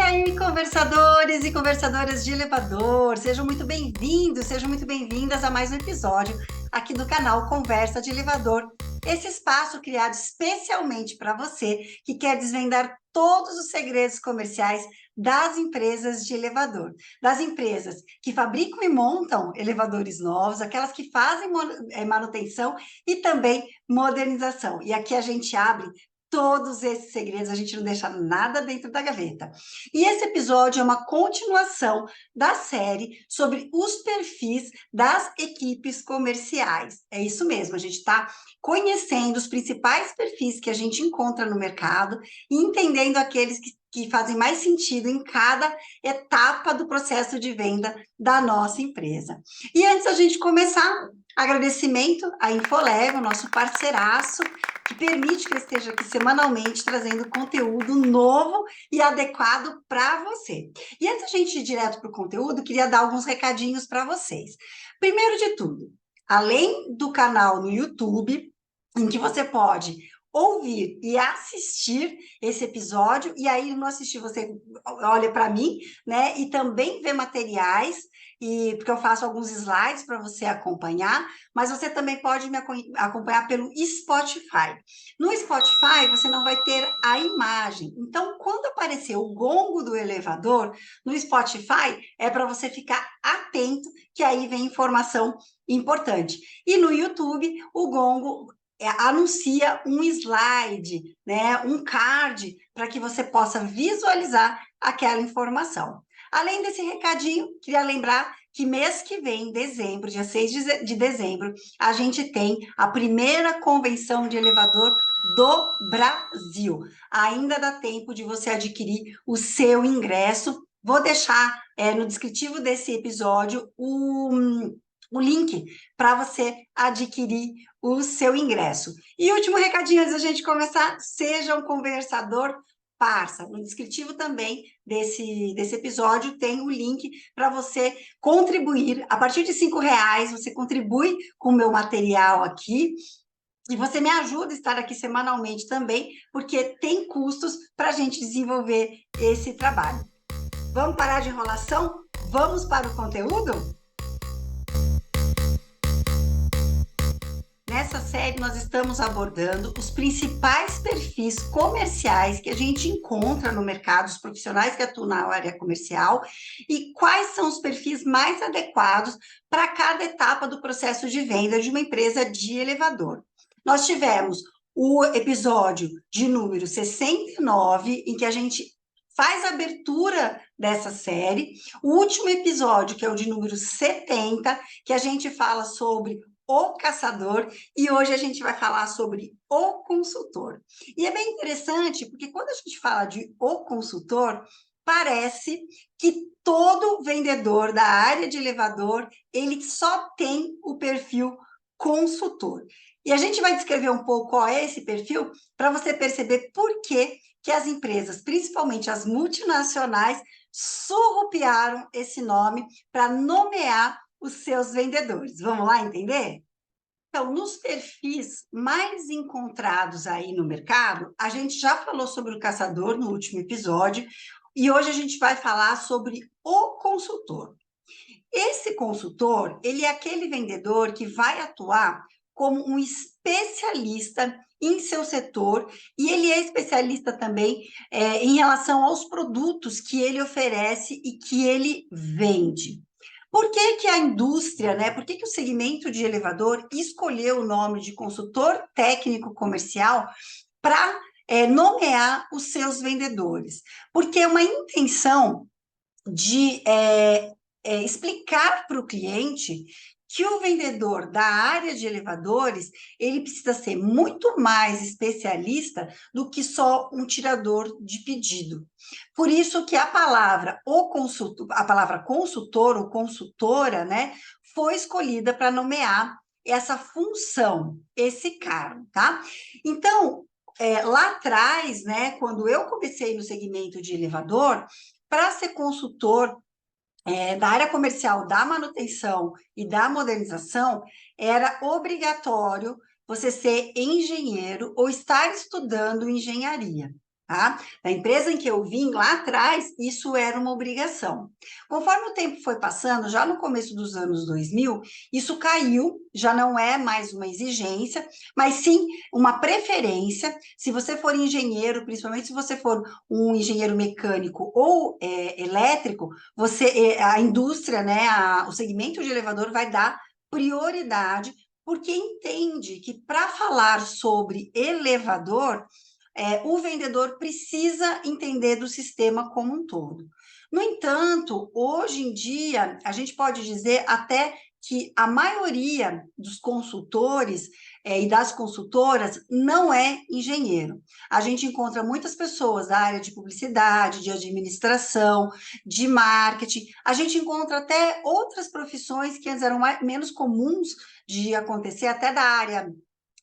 aí, conversadores e conversadoras de elevador, sejam muito bem-vindos, sejam muito bem-vindas a mais um episódio aqui do canal Conversa de Elevador. Esse espaço criado especialmente para você que quer desvendar todos os segredos comerciais das empresas de elevador, das empresas que fabricam e montam elevadores novos, aquelas que fazem manutenção e também modernização. E aqui a gente abre todos esses segredos, a gente não deixa nada dentro da gaveta. E esse episódio é uma continuação da série sobre os perfis das equipes comerciais. É isso mesmo, a gente está conhecendo os principais perfis que a gente encontra no mercado e entendendo aqueles que fazem mais sentido em cada etapa do processo de venda da nossa empresa. E antes da gente começar, agradecimento à Infolev, o nosso parceiraço, que permite que eu esteja aqui semanalmente trazendo conteúdo novo e adequado para você. E antes da gente ir direto para o conteúdo, queria dar alguns recadinhos para vocês. Primeiro de tudo, além do canal no YouTube, em que você pode ouvir e assistir esse episódio, e aí no assistir você olha para mim, né, e também vê materiais, porque eu faço alguns slides para você acompanhar, mas você também pode me acompanhar pelo Spotify. No Spotify, você não vai ter a imagem. Então, quando aparecer o gongo do elevador, no Spotify, é para você ficar atento, que aí vem informação importante. E no YouTube, o gongo anuncia um slide, né, um card, para que você possa visualizar aquela informação. Além desse recadinho, queria lembrar que mês que vem, dezembro, dia 6 de dezembro, a gente tem a primeira convenção de elevador do Brasil. Ainda dá tempo de você adquirir o seu ingresso. Vou deixar no descritivo desse episódio o link para você adquirir o seu ingresso. E último recadinho antes da gente começar, seja um conversador parça. No descritivo também desse episódio tem o link para você contribuir. A partir de R$ 5, você contribui com o meu material aqui. E você me ajuda a estar aqui semanalmente também, porque tem custos para a gente desenvolver esse trabalho. Vamos parar de enrolação? Vamos para o conteúdo? Nessa série, nós estamos abordando os principais perfis comerciais que a gente encontra no mercado, os profissionais que atuam na área comercial, e quais são os perfis mais adequados para cada etapa do processo de venda de uma empresa de elevador. Nós tivemos o episódio de número 69, em que a gente faz a abertura dessa série, o último episódio, que é o de número 70, que a gente fala sobre o caçador, e hoje a gente vai falar sobre o consultor. E é bem interessante, porque quando a gente fala de o consultor, parece que todo vendedor da área de elevador, ele só tem o perfil consultor. E a gente vai descrever um pouco qual é esse perfil, para você perceber por que as empresas, principalmente as multinacionais, surrupiaram esse nome para nomear os seus vendedores. Vamos lá entender? Então, nos perfis mais encontrados aí no mercado, a gente já falou sobre o caçador no último episódio, e hoje a gente vai falar sobre o consultor. Esse consultor, ele é aquele vendedor que vai atuar como um especialista em seu setor, e ele é especialista também em relação aos produtos que ele oferece e que ele vende. Por que a indústria, né? Por que o segmento de elevador escolheu o nome de consultor técnico comercial para nomear os seus vendedores? Porque é uma intenção de explicar para o cliente que o vendedor da área de elevadores, ele precisa ser muito mais especialista do que só um tirador de pedido. Por isso que a palavra consultor ou consultora, né, foi escolhida para nomear essa função, esse cargo, tá? Então, lá atrás, né, quando eu comecei no segmento de elevador, para ser consultor da área comercial, da manutenção e da modernização, era obrigatório você ser engenheiro ou estar estudando engenharia, tá? Na empresa em que eu vim lá atrás, isso era uma obrigação. Conforme o tempo foi passando, já no começo dos anos 2000, isso caiu, já não é mais uma exigência, mas sim uma preferência. Se você for engenheiro, principalmente se você for um engenheiro mecânico ou elétrico, a indústria, né, o segmento de elevador vai dar prioridade, porque entende que para falar sobre elevador, o vendedor precisa entender do sistema como um todo. No entanto, hoje em dia, a gente pode dizer até que a maioria dos consultores e das consultoras não é engenheiro. A gente encontra muitas pessoas da área de publicidade, de administração, de marketing. A gente encontra até outras profissões que antes eram menos comuns de acontecer, até da área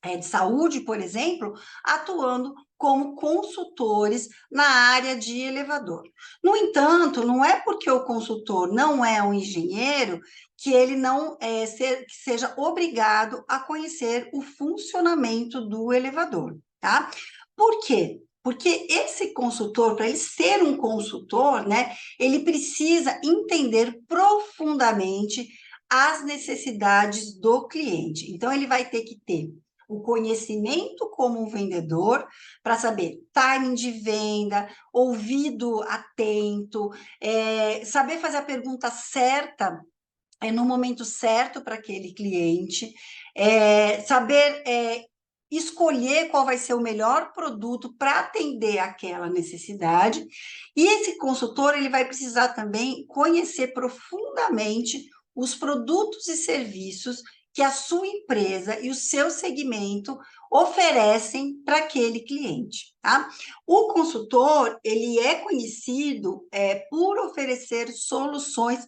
de saúde, por exemplo, atuando como consultores na área de elevador. No entanto, não é porque o consultor não é um engenheiro que ele não que seja obrigado a conhecer o funcionamento do elevador, tá? Por quê? Porque esse consultor, para ele ser um consultor, né, ele precisa entender profundamente as necessidades do cliente. Então, ele vai ter que ter o conhecimento como um vendedor, para saber timing de venda, ouvido atento, saber fazer a pergunta certa no momento certo para aquele cliente, saber escolher qual vai ser o melhor produto para atender aquela necessidade. E esse consultor ele vai precisar também conhecer profundamente os produtos e serviços que a sua empresa e o seu segmento oferecem para aquele cliente, tá? O consultor, ele é conhecido por oferecer soluções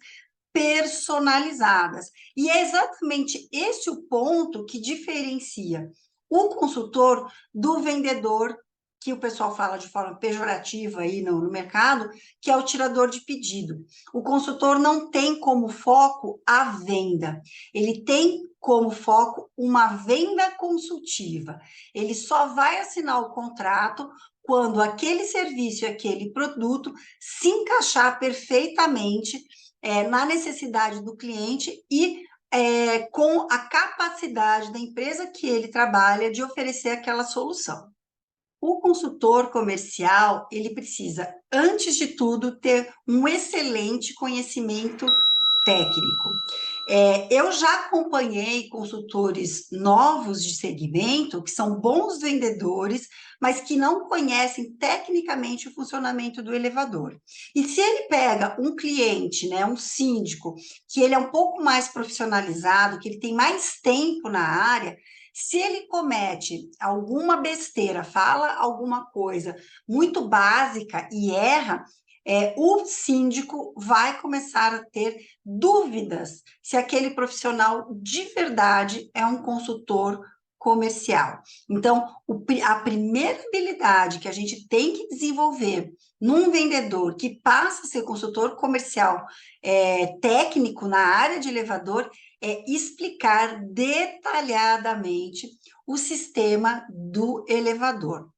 personalizadas. E é exatamente esse o ponto que diferencia o consultor do vendedor, que o pessoal fala de forma pejorativa aí no mercado, que é o tirador de pedido. O consultor não tem como foco a venda, ele tem como foco uma venda consultiva. Ele só vai assinar o contrato quando aquele serviço e aquele produto se encaixar perfeitamente na necessidade do cliente e com a capacidade da empresa que ele trabalha de oferecer aquela solução. O consultor comercial, ele precisa, antes de tudo, ter um excelente conhecimento técnico. Eu já acompanhei consultores novos de segmento, que são bons vendedores, mas que não conhecem tecnicamente o funcionamento do elevador. E se ele pega um cliente, né, um síndico, que ele é um pouco mais profissionalizado, que ele tem mais tempo na área, se ele comete alguma besteira, fala alguma coisa muito básica e erra, o síndico vai começar a ter dúvidas se aquele profissional de verdade é um consultor comercial. Então, a primeira habilidade que a gente tem que desenvolver num vendedor que passa a ser consultor comercial técnico na área de elevador é explicar detalhadamente o sistema do elevador.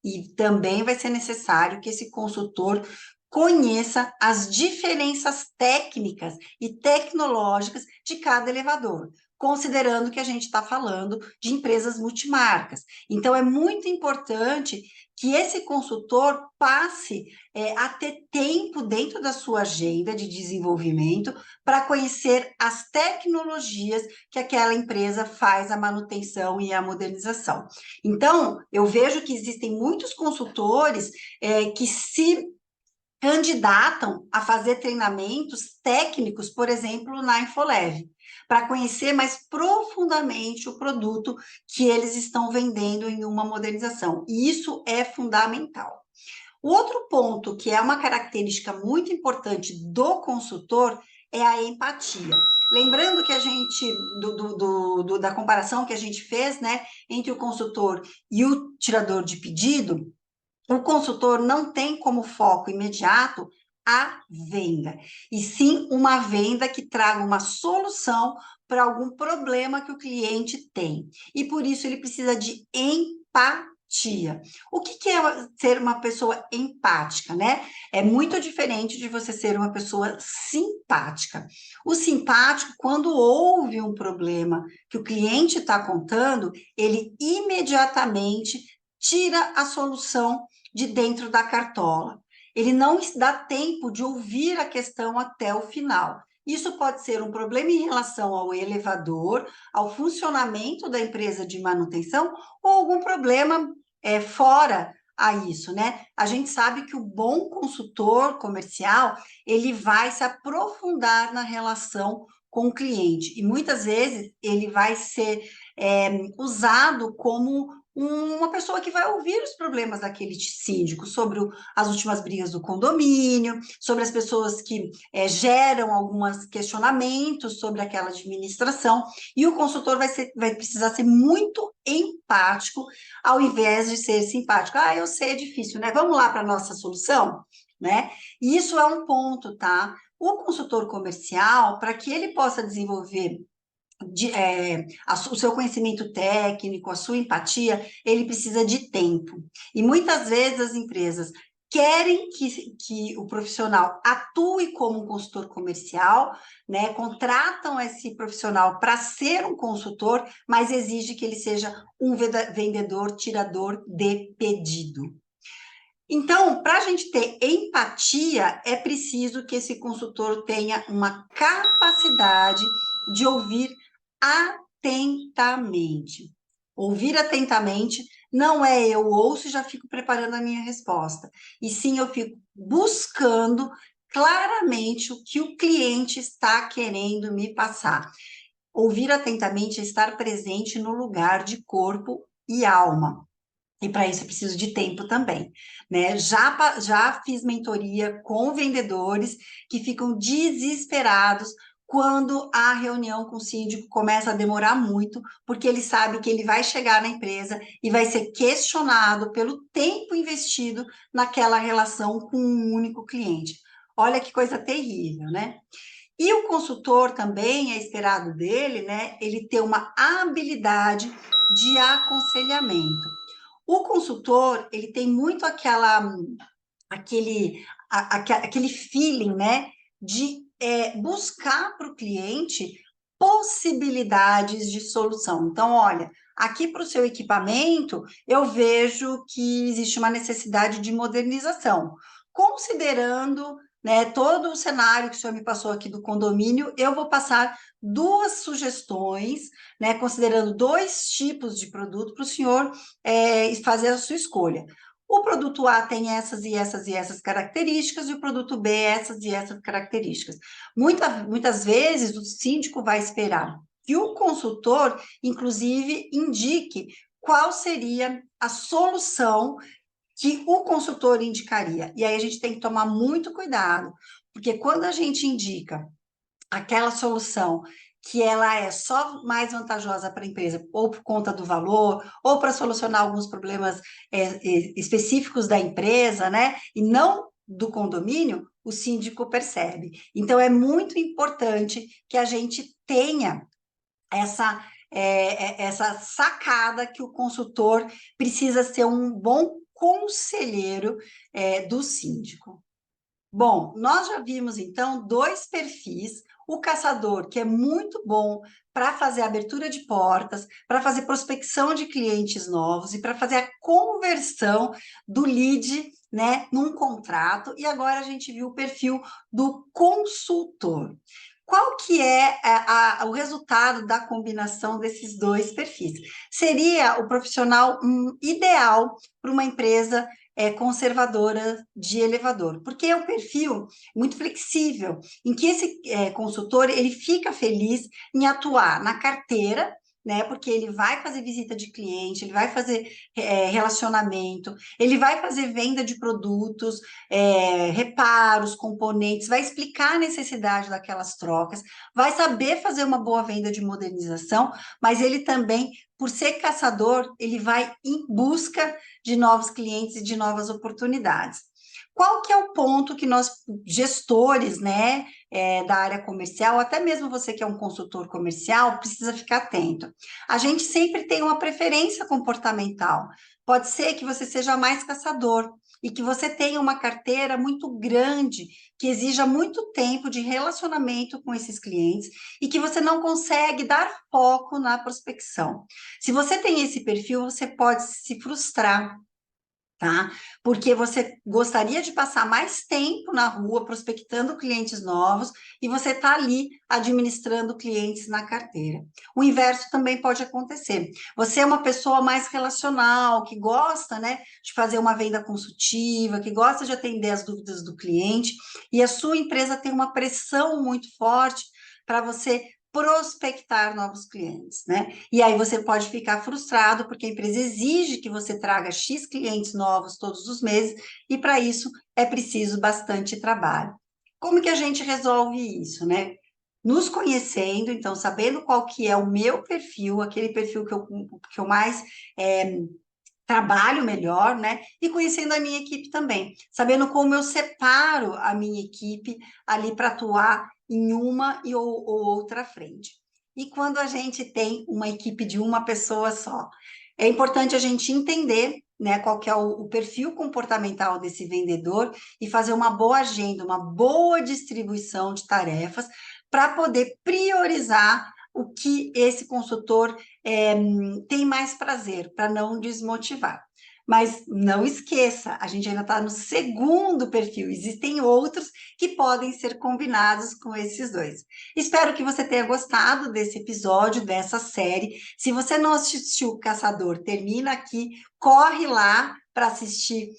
E também vai ser necessário que esse consultor conheça as diferenças técnicas e tecnológicas de cada elevador, considerando que a gente está falando de empresas multimarcas. Então, é muito importante que esse consultor passe a ter tempo dentro da sua agenda de desenvolvimento para conhecer as tecnologias que aquela empresa faz a manutenção e a modernização. Então, eu vejo que existem muitos consultores que se candidatam a fazer treinamentos técnicos, por exemplo, na Infoleve, para conhecer mais profundamente o produto que eles estão vendendo em uma modernização. E isso é fundamental. O outro ponto, que é uma característica muito importante do consultor, é a empatia. Lembrando que a gente, da comparação que a gente fez, né, entre o consultor e o tirador de pedido, o consultor não tem como foco imediato a venda, e sim uma venda que traga uma solução para algum problema que o cliente tem. E por isso ele precisa de empatia. empatia. O que é ser uma pessoa empática, né? É muito diferente de você ser uma pessoa simpática. O simpático, quando ouve um problema que o cliente está contando, ele imediatamente tira a solução de dentro da cartola. Ele não dá tempo de ouvir a questão até o final. Isso pode ser um problema em relação ao elevador, ao funcionamento da empresa de manutenção, ou algum problema fora a isso, né? A gente sabe que o bom consultor comercial, ele vai se aprofundar na relação com o cliente, e muitas vezes ele vai ser usado como uma pessoa que vai ouvir os problemas daquele síndico, sobre as últimas brigas do condomínio, sobre as pessoas que geram alguns questionamentos sobre aquela administração, e o consultor vai precisar ser muito empático, ao invés de ser simpático. Ah, eu sei, é difícil, né? Vamos lá para a nossa solução, né? E isso é um ponto, tá? O consultor comercial, para que ele possa desenvolver o seu conhecimento técnico, a sua empatia, ele precisa de tempo. E muitas vezes as empresas querem que o profissional atue como um consultor comercial, né? Contratam esse profissional para ser um consultor, mas exige que ele seja um vendedor, tirador de pedido. Então, para a gente ter empatia, é preciso que esse consultor tenha uma capacidade de ouvir atentamente. Ouvir atentamente não é eu ouço e já fico preparando a minha resposta, e sim eu fico buscando claramente o que o cliente está querendo me passar. Ouvir atentamente é estar presente no lugar de corpo e alma. E para isso eu preciso de tempo também, né? Já fiz mentoria com vendedores que ficam desesperados quando a reunião com o síndico começa a demorar muito, porque ele sabe que ele vai chegar na empresa e vai ser questionado pelo tempo investido naquela relação com um único cliente. Olha que coisa terrível, né? E o consultor também é esperado dele, né? Ele ter uma habilidade de aconselhamento. O consultor, ele tem muito aquele feeling, né, de buscar para o cliente possibilidades de solução. Então, olha, aqui para o seu equipamento, eu vejo que existe uma necessidade de modernização. Considerando, né, todo o cenário que o senhor me passou aqui do condomínio, eu vou passar duas sugestões, né, considerando dois tipos de produto para o senhor fazer a sua escolha. O produto A tem essas e essas e essas características, e o produto B essas e essas características. Muitas vezes o síndico vai esperar que o consultor, inclusive, indique qual seria a solução que o consultor indicaria. E aí a gente tem que tomar muito cuidado, porque quando a gente indica aquela solução que ela é só mais vantajosa para a empresa, ou por conta do valor, ou para solucionar alguns problemas específicos da empresa, né? E não do condomínio, o síndico percebe. Então, é muito importante que a gente tenha essa sacada que o consultor precisa ser um bom conselheiro do síndico. Bom, nós já vimos então dois perfis: o caçador, que é muito bom para fazer abertura de portas, para fazer prospecção de clientes novos e para fazer a conversão do lead, né, num contrato. E agora a gente viu o perfil do consultor. Qual que é o resultado da combinação desses dois perfis? Seria o profissional ideal para uma empresa conservadora de elevador, porque é um perfil muito flexível, em que esse consultor ele fica feliz em atuar na carteira, né? Porque ele vai fazer visita de cliente, ele vai fazer relacionamento, ele vai fazer venda de produtos, reparos, componentes, vai explicar a necessidade daquelas trocas, vai saber fazer uma boa venda de modernização, mas ele também, por ser caçador, ele vai em busca de novos clientes e de novas oportunidades. Qual que é o ponto que nós, gestores, né, da área comercial, até mesmo você que é um consultor comercial, precisa ficar atento? A gente sempre tem uma preferência comportamental. Pode ser que você seja mais caçador e que você tenha uma carteira muito grande, que exija muito tempo de relacionamento com esses clientes e que você não consegue dar foco na prospecção. Se você tem esse perfil, você pode se frustrar, tá? Porque você gostaria de passar mais tempo na rua prospectando clientes novos e você está ali administrando clientes na carteira. O inverso também pode acontecer. Você é uma pessoa mais relacional, que gosta, né, de fazer uma venda consultiva, que gosta de atender as dúvidas do cliente, e a sua empresa tem uma pressão muito forte para você prospectar novos clientes, né? E aí você pode ficar frustrado porque a empresa exige que você traga X clientes novos todos os meses e para isso é preciso bastante trabalho. Como que a gente resolve isso, né? Nos conhecendo, então, sabendo qual que é o meu perfil, aquele perfil que eu mais trabalho melhor, né? E conhecendo a minha equipe também, sabendo como eu separo a minha equipe ali para atuar em uma ou outra frente. E quando a gente tem uma equipe de uma pessoa só, é importante a gente entender, né, qual que é o perfil comportamental desse vendedor e fazer uma boa agenda, uma boa distribuição de tarefas para poder priorizar o que esse consultor tem mais prazer, para não desmotivar. Mas não esqueça, a gente ainda está no segundo perfil, existem outros que podem ser combinados com esses dois. Espero que você tenha gostado desse episódio, dessa série. Se você não assistiu o Caçador, termina aqui, corre lá para assistir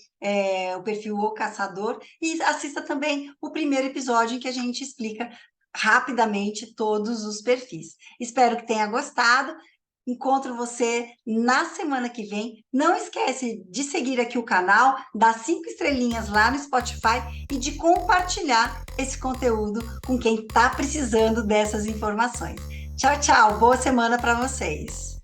o perfil O Caçador e assista também o primeiro episódio em que a gente explica rapidamente todos os perfis. Espero que tenha gostado. Encontro você na semana que vem. Não esquece de seguir aqui o canal, dar 5 estrelinhas lá no Spotify e de compartilhar esse conteúdo com quem está precisando dessas informações. Tchau, tchau. Boa semana para vocês.